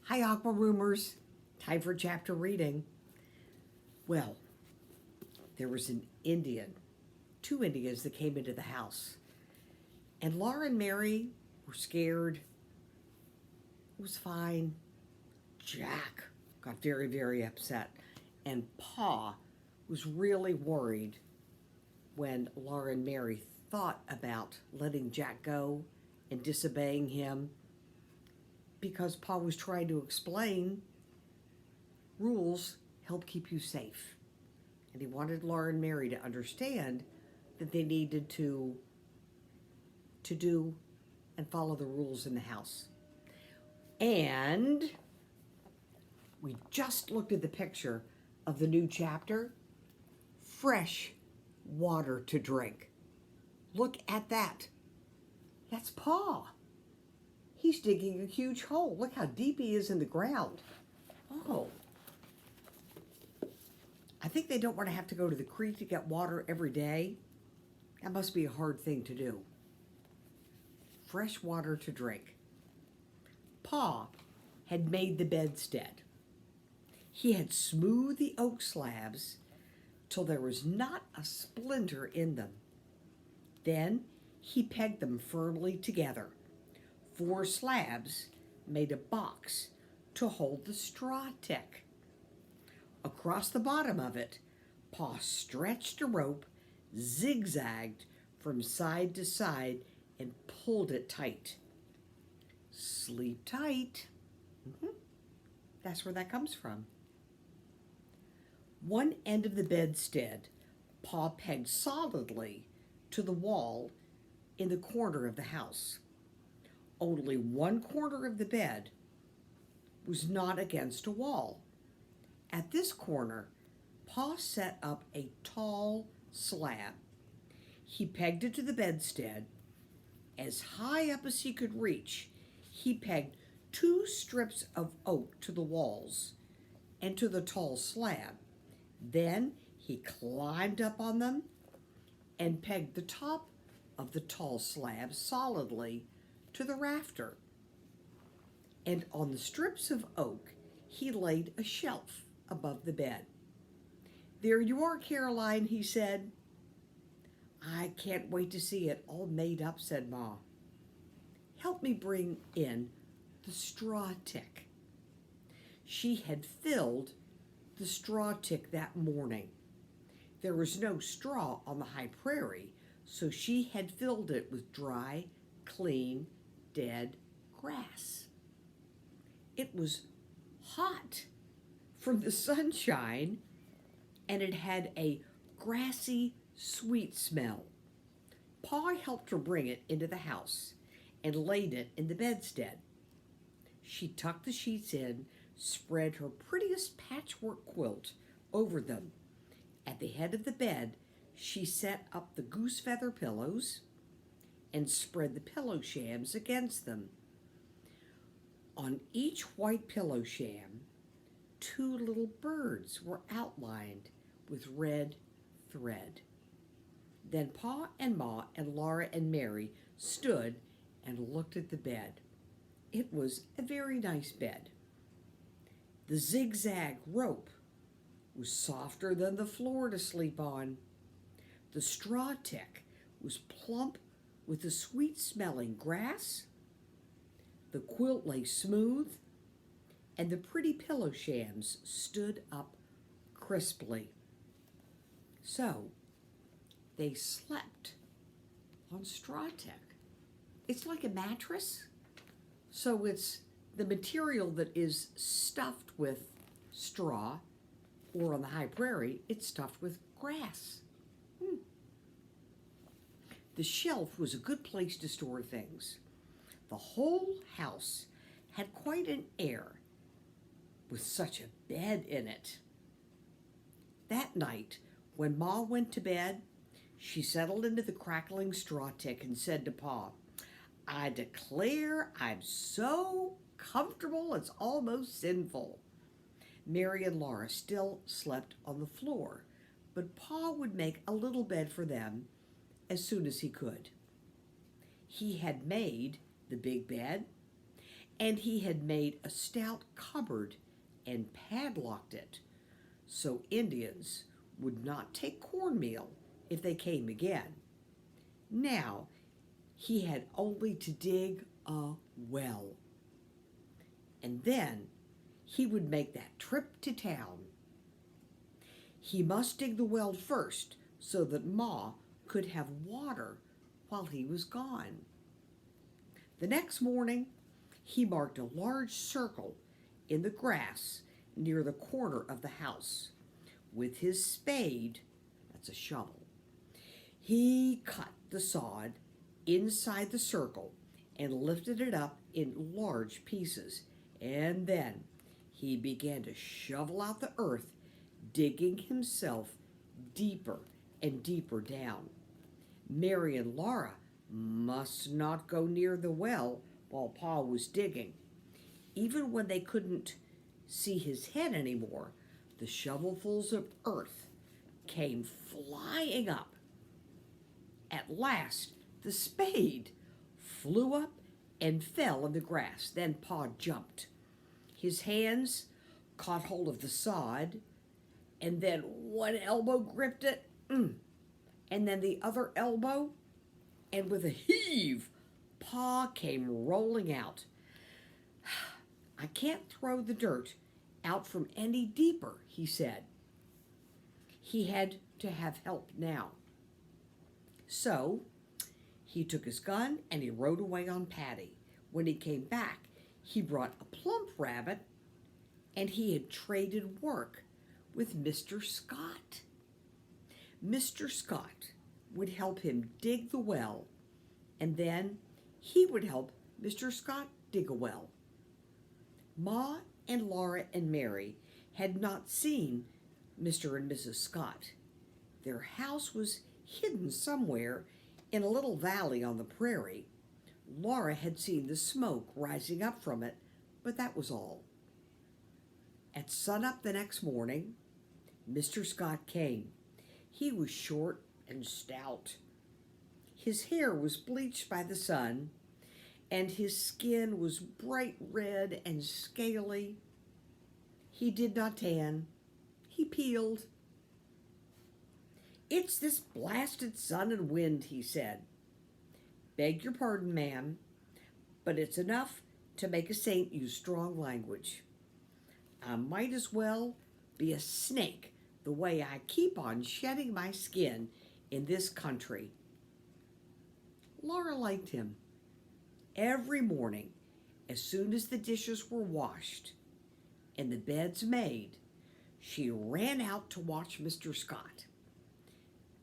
Hi, Aqua Roomers. Time for chapter reading. Well, there was an Indian, two Indians that came into the house. And Laura and Mary were scared. It was fine. Jack got very, very upset. And Pa was really worried when Laura and Mary thought about letting Jack go and disobeying him, because Pa was trying to explain rules help keep you safe. And he wanted Laura and Mary to understand that they needed to do and follow the rules in the house. And we just looked at the picture of the new chapter, fresh water to drink. Look at that. That's Pa. He's digging a huge hole. Look how deep he is in the ground. Oh. I think they don't want to have to go to the creek to get water every day. That must be a hard thing to do. Fresh water to drink. Pa had made the bedstead. He had smoothed the oak slabs till there was not a splinter in them. Then he pegged them firmly together. 4 slabs made a box to hold the straw tick. Across the bottom of it, Pa stretched a rope, zigzagged from side to side, and pulled it tight. Sleep tight. That's where that comes from. One end of the bedstead Pa pegged solidly to the wall in the corner of the house. Only one corner of the bed was not against a wall. At this corner, Pa set up a tall slab. He pegged it to the bedstead. As high up as he could reach, he pegged 2 strips of oak to the walls and to the tall slab. Then he climbed up on them and pegged the top of the tall slab solidly to the rafter. And on the strips of oak, he laid a shelf above the bed. "There you are, Caroline," he said. "I can't wait to see it all made up," said Ma. "Help me bring in the straw tick." She had filled the straw tick that morning. There was no straw on the high prairie, so she had filled it with dry, clean, dead grass. It was hot from the sunshine, and it had a grassy, sweet smell. Pa helped her bring it into the house and laid it in the bedstead. She tucked the sheets in, spread her prettiest patchwork quilt over them. At the head of the bed, she set up the goose feather pillows and spread the pillow shams against them. On each white pillow sham, 2 little birds were outlined with red thread. Then Pa and Ma and Laura and Mary stood and looked at the bed. It was a very nice bed. The zigzag rope was softer than the floor to sleep on. The straw tick was plump with the sweet-smelling grass. The quilt lay smooth, and the pretty pillow shams stood up crisply. So they slept on straw tick. It's like a mattress, so it's the material that is stuffed with straw, or on the high prairie, it's stuffed with grass. The shelf was a good place to store things. The whole house had quite an air with such a bed in it. That night, when Ma went to bed, she settled into the crackling straw tick and said to Pa, "I declare I'm so comfortable it's almost sinful." Mary and Laura still slept on the floor, but Pa would make a little bed for them as soon as he could. He had made the big bed and he had made a stout cupboard and padlocked it so Indians would not take cornmeal if they came again. Now he had only to dig a well, and then he would make that trip to town. He must dig the well first so that Ma could have water while he was gone. The next morning, he marked a large circle in the grass near the corner of the house. With his spade, that's a shovel, he cut the sod inside the circle and lifted it up in large pieces. And then he began to shovel out the earth, digging himself deeper and deeper down. Mary and Laura must not go near the well while Pa was digging. Even when they couldn't see his head anymore, the shovelfuls of earth came flying up. At last, the spade flew up and fell in the grass. Then Pa jumped. His hands caught hold of the sod, and then one elbow gripped it, and then the other elbow, and with a heave, Pa came rolling out. I can't throw the dirt out from any deeper, he said. He had to have help now. So he took his gun and he rode away on Patty. When he came back, he brought a plump rabbit, and he had traded work with Mr. Scott. Mr. Scott would help him dig the well, and then he would help Mr. Scott dig a well. Ma and Laura and Mary had not seen Mr. and Mrs. Scott. Their house was hidden somewhere in a little valley on the prairie. Laura had seen the smoke rising up from it, but that was all. At sunup the next morning, Mr. Scott came. He was short and stout. His hair was bleached by the sun, and his skin was bright red and scaly. He did not tan. He peeled. "It's this blasted sun and wind," he said. "Beg your pardon, ma'am, but it's enough to make a saint use strong language. I might as well be a snake the way I keep on shedding my skin in this country." Laura liked him. Every morning, as soon as the dishes were washed and the beds made, she ran out to watch Mr. Scott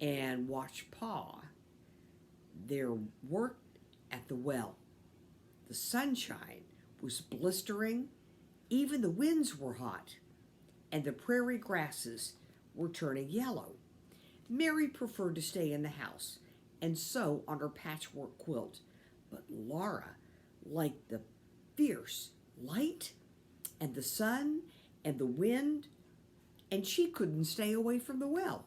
and watch Pa their work at the well. The sunshine was blistering, even the winds were hot, and the prairie grasses were turning yellow. Mary preferred to stay in the house and sew on her patchwork quilt, but Laura liked the fierce light and the sun and the wind, and she couldn't stay away from the well.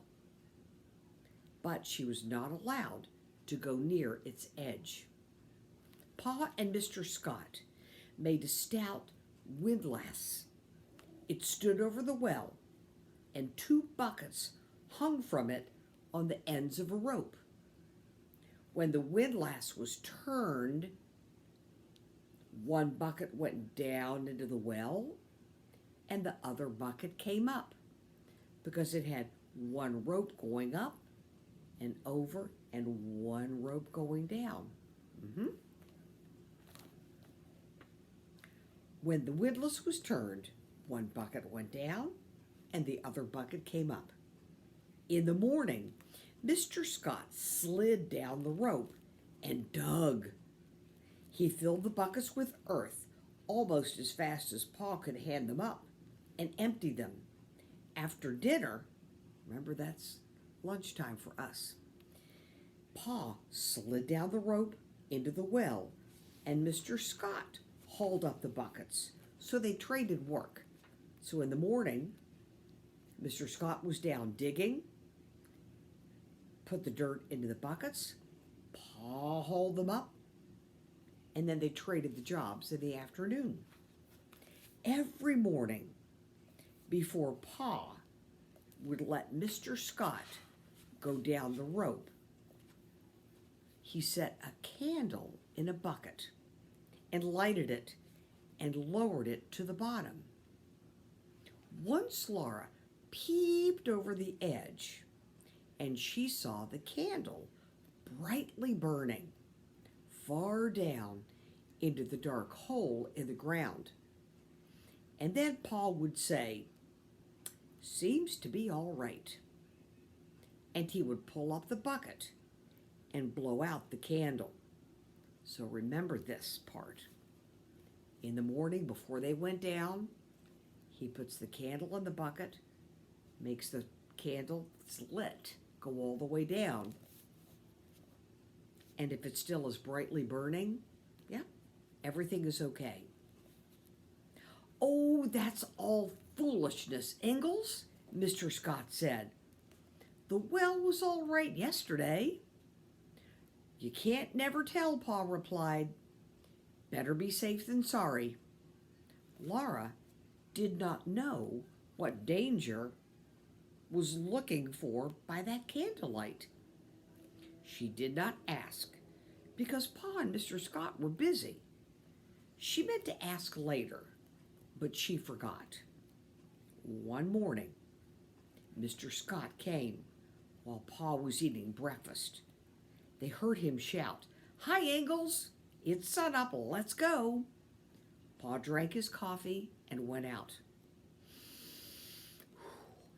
But she was not allowed to go near its edge. Pa and Mr. Scott made a stout windlass. It stood over the well, and 2 buckets hung from it on the ends of a rope. When the windlass was turned, 1 bucket went down into the well, and the other bucket came up, because it had 1 rope going up and over and 1 rope going down. When the windlass was turned, 1 bucket went down and the other bucket came up. In the morning, Mr. Scott slid down the rope and dug. He filled the buckets with earth almost as fast as Pa could hand them up and emptied them. After dinner, remember that's lunchtime for us, Pa slid down the rope into the well, and Mr. Scott hauled up the buckets, so they traded work. So in the morning, Mr. Scott was down digging, put the dirt into the buckets, Pa hauled them up, and then they traded the jobs in the afternoon. Every morning before Pa would let Mr. Scott go down the rope, he set a candle in a bucket and lighted it and lowered it to the bottom. Once Laura peeped over the edge, and she saw the candle brightly burning far down into the dark hole in the ground. And then Paul would say, "Seems to be all right." And he would pull up the bucket and blow out the candle. So remember this part. In the morning before they went down, he puts the candle in the bucket, makes the candle that's lit go all the way down. And if it still is brightly burning, yeah, everything is okay. "Oh, that's all foolishness, Ingalls," Mr. Scott said. "The well was all right yesterday." "You can't never tell," Pa replied. "Better be safe than sorry." Laura did not know what danger was looking for by that candlelight. She did not ask because Pa and Mr. Scott were busy. She meant to ask later, but she forgot. One morning, Mr. Scott came while Pa was eating breakfast. They heard him shout, "Hi, Ingalls! It's sunup, let's go." Pa drank his coffee and went out.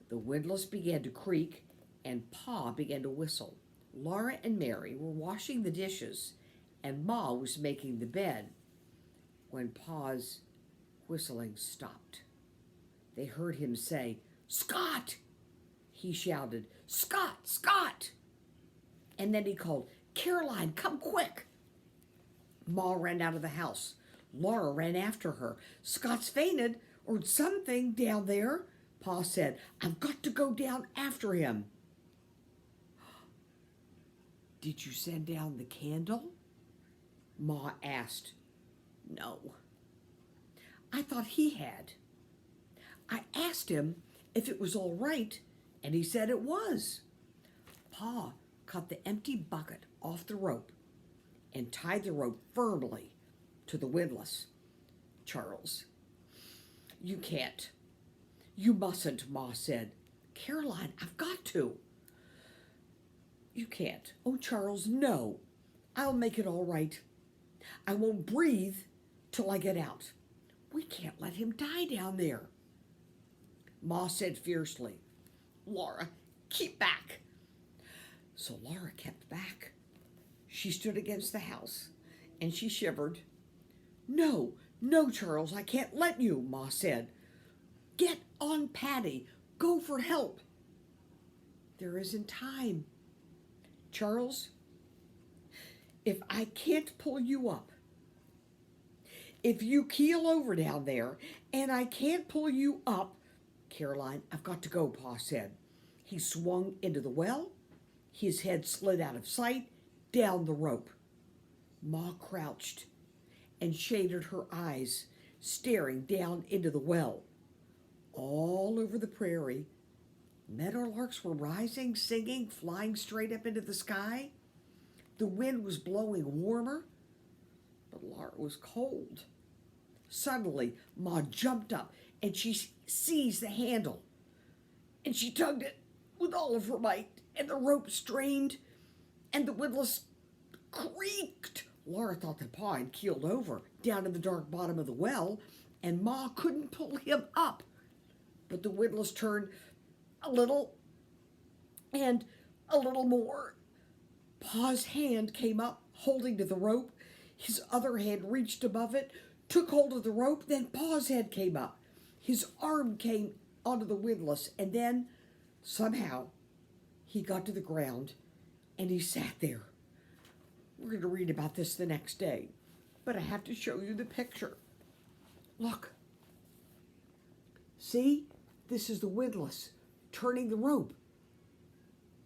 The windlass began to creak, and Pa began to whistle. Laura and Mary were washing the dishes, and Ma was making the bed when Pa's whistling stopped. They heard him say, "Scott!" He shouted, "Scott! Scott!" And then he called, "Caroline, come quick!" Ma ran out of the house. Laura ran after her. "Scott's fainted or something down there," Pa said. "I've got to go down after him." "Did you send down the candle?" Ma asked. "No. I thought he had. I asked him if it was all right, and he said it was." Pa cut the empty bucket off the rope and tied the rope firmly to the windlass. "Charles, you can't. You mustn't," Ma said. "Caroline, I've got to." "You can't." "Oh, Charles, no. I'll make it all right. I won't breathe till I get out. We can't let him die down there." Ma said fiercely, "Laura, keep back." So Laura kept back. She stood against the house, and she shivered. "No, no, Charles, I can't let you," Ma said. "Get on Patty. Go for help." "There isn't time. Charles, if I can't pull you up, if you keel over down there and I can't pull you up, Caroline, I've got to go," Pa said. He swung into the well. His head slid out of sight, down the rope. Ma crouched and shaded her eyes, staring down into the well. All over the prairie, meadowlarks were rising, singing, flying straight up into the sky. The wind was blowing warmer, but Laura was cold. Suddenly, Ma jumped up and she seized the handle, and she tugged it with all of her might, and the rope strained, and the windlass creaked. Laura thought that Pa had keeled over down in the dark bottom of the well, and Ma couldn't pull him up. But the windlass turned a little and a little more. Pa's hand came up, holding to the rope. His other hand reached above it, took hold of the rope. Then Pa's head came up. His arm came onto the windlass, and then somehow he got to the ground and he sat there. We're going to read about this the next day, but I have to show you the picture. Look. See? This is the windlass turning the rope.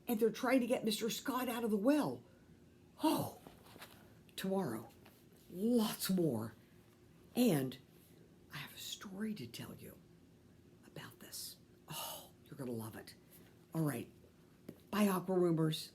And they're trying to get Mr. Scott out of the well. Oh, tomorrow lots more. And I have a story to tell you about this. Oh, you're going to love it. All right. Bye, Aqua Roomers.